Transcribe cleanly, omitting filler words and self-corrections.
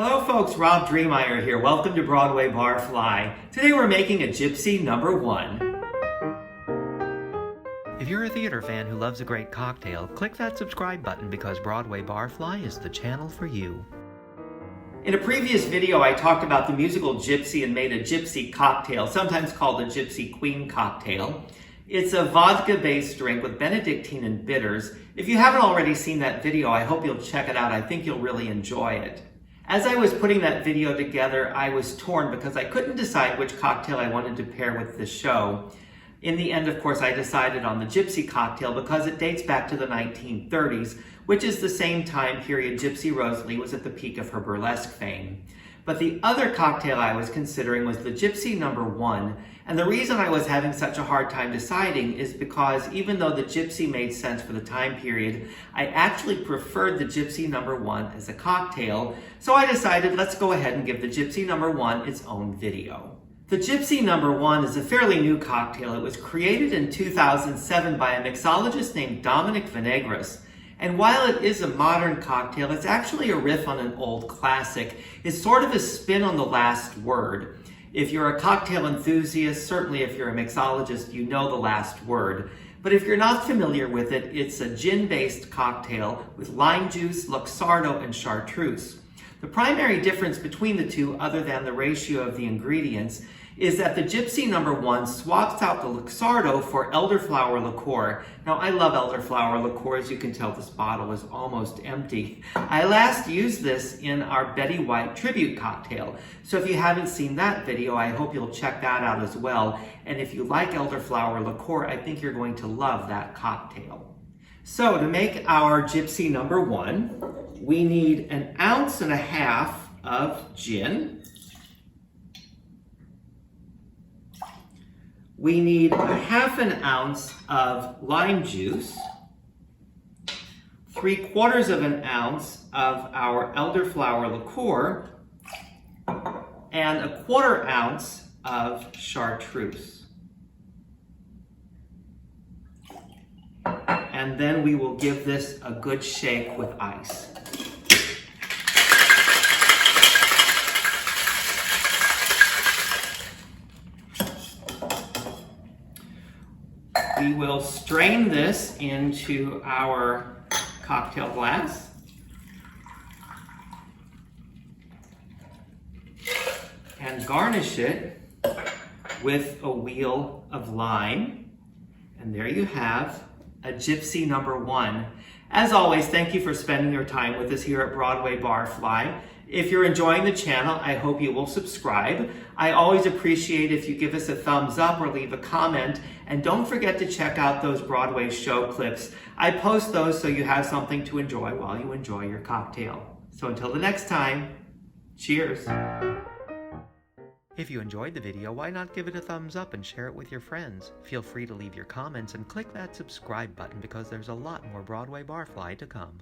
Hello folks, Rob Dreemeyer here. Welcome to Broadway Barfly. Today we're making a Gypsy number 1. If you're a theater fan who loves a great cocktail, click that subscribe button because Broadway Barfly is the channel for you. In a previous video I talked about the musical Gypsy and made a Gypsy cocktail, sometimes called a Gypsy Queen cocktail. It's a vodka-based drink with Benedictine and bitters. If you haven't already seen that video, I hope you'll check it out. I think you'll really enjoy it. As I was putting that video together, I was torn because I couldn't decide which cocktail I wanted to pair with the show. In the end, of course, I decided on the Gypsy cocktail because it dates back to the 1930s, which is the same time period Gypsy Rose Lee was at the peak of her burlesque fame. But the other cocktail I was considering was the Gypsy number 1, and the reason I was having such a hard time deciding is because even though the Gypsy made sense for the time period, I actually preferred the Gypsy number 1 as a cocktail, so I decided let's go ahead and give the Gypsy number 1 its own video. The Gypsy number 1 is a fairly new cocktail. It was created in 2007 by a mixologist named Dominic Venegras. And while it is a modern cocktail, it's actually a riff on an old classic. It's sort of a spin on the last word. If you're a cocktail enthusiast, certainly if you're a mixologist, you know the last word. But if you're not familiar with it, it's a gin-based cocktail with lime juice, Luxardo, and chartreuse. The primary difference between the two, other than the ratio of the ingredients, is that the Gypsy number 1 swaps out the Luxardo for elderflower liqueur. Now, I love elderflower liqueur. As you can tell, this bottle is almost empty. I last used this in our Betty White tribute cocktail. So if you haven't seen that video, I hope you'll check that out as well. And if you like elderflower liqueur, I think you're going to love that cocktail. So to make our Gypsy number 1, we need 1.5 ounces of gin. We need 1/2 ounce of lime juice, 3/4 ounce of our elderflower liqueur, and 1/4 ounce of chartreuse. And then we will give this a good shake with ice. We will strain this into our cocktail glass. And garnish it with a wheel of lime. And there you have a Gypsy number 1. As always, thank you for spending your time with us here at Broadway Barfly. If you're enjoying the channel, I hope you will subscribe. I always appreciate if you give us a thumbs up or leave a comment. And don't forget to check out those Broadway show clips. I post those so you have something to enjoy while you enjoy your cocktail. So until the next time, cheers. If you enjoyed the video, why not give it a thumbs up and share it with your friends? Feel free to leave your comments and click that subscribe button because there's a lot more Broadway Barfly to come.